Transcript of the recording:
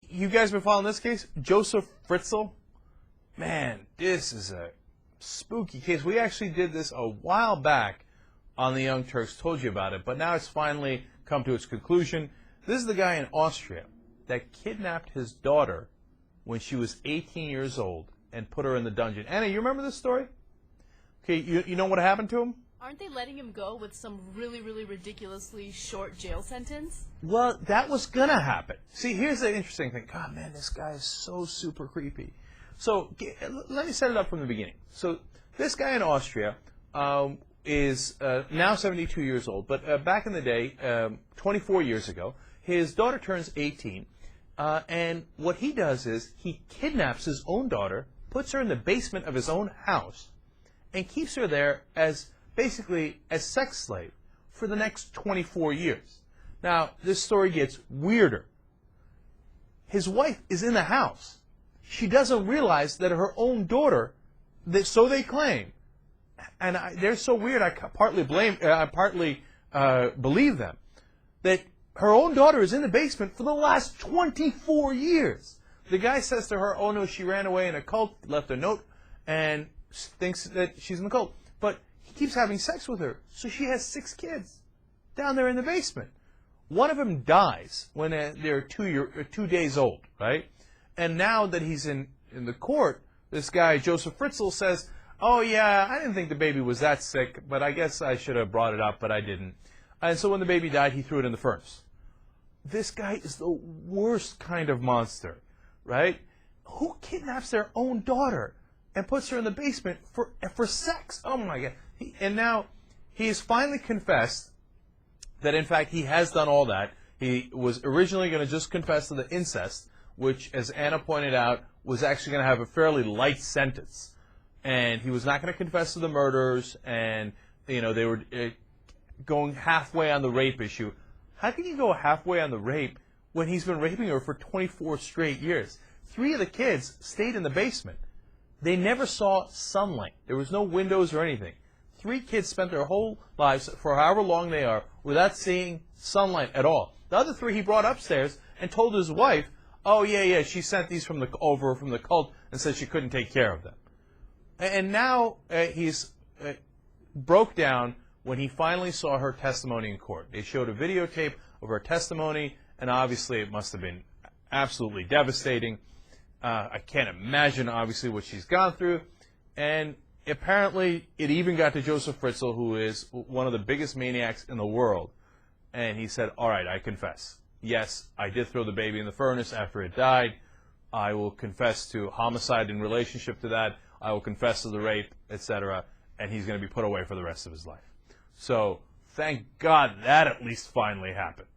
you guys been following this case? Joseph Fritzl? Man, this is a spooky case. We actually did this a while back on the Young Turks, told you about it, but now it's finally come to its conclusion. This is the guy in Austria that kidnapped his daughter when she was 18 years old and put her in the dungeon. Anna, you remember this story? Okay, you know what happened to him? Aren't they letting him go with some really, really ridiculously short jail sentence? Well, that was going to happen. See, here's the interesting thing. God, man, this guy is so super creepy. So let me set it up from the beginning. So this guy in Austria is now 72 years old, but back in the day, 24 years ago, his daughter turns 18, and what he does is he kidnaps his own daughter, puts her in the basement of his own house, and keeps her there as basically a sex slave for the next 24 years. Now, this story gets weirder. His wife is in the house. She doesn't realize that her own daughter, so they claim, and they're so weird, I partly believe them, that her own daughter is in the basement for the last 24 years. The guy says to her, oh no, she ran away in a cult, left a note, and thinks that she's in the cult. But he keeps having sex with her, so she has 6 kids down there in the basement. One of them dies when they're 2 days old, right? And now that he's in the court, this guy, Joseph Fritzl, says, oh yeah, I didn't think the baby was that sick, but I guess I should have brought it up, but I didn't. And so when the baby died, he threw it in the furnace. This guy is the worst kind of monster, right? Who kidnaps their own daughter and puts her in the basement for sex? Oh my God. And now he has finally confessed that in fact he has done all that. He was originally going to just confess to the incest, which, as Anna pointed out, was actually going to have a fairly light sentence. And he was not going to confess to the murders, and they were going halfway on the rape issue. How can you go halfway on the rape when he's been raping her for 24 straight years? 3 of the kids stayed in the basement. They never saw sunlight. There was no windows or anything. 3 kids spent their whole lives, for however long they are, without seeing sunlight at all. The other 3 he brought upstairs and told his wife, oh yeah, she sent these over from the cult and said she couldn't take care of them. And now he's broke down when he finally saw her testimony in court. They showed a videotape of her testimony, and obviously it must have been absolutely devastating. I can't imagine, obviously, what she's gone through. And apparently it even got to Joseph Fritzl, who is one of the biggest maniacs in the world. And he said, all right, I confess. Yes, I did throw the baby in the furnace after it died. I will confess to homicide in relationship to that. I will confess to the rape, etc. And he's going to be put away for the rest of his life. So thank God that at least finally happened.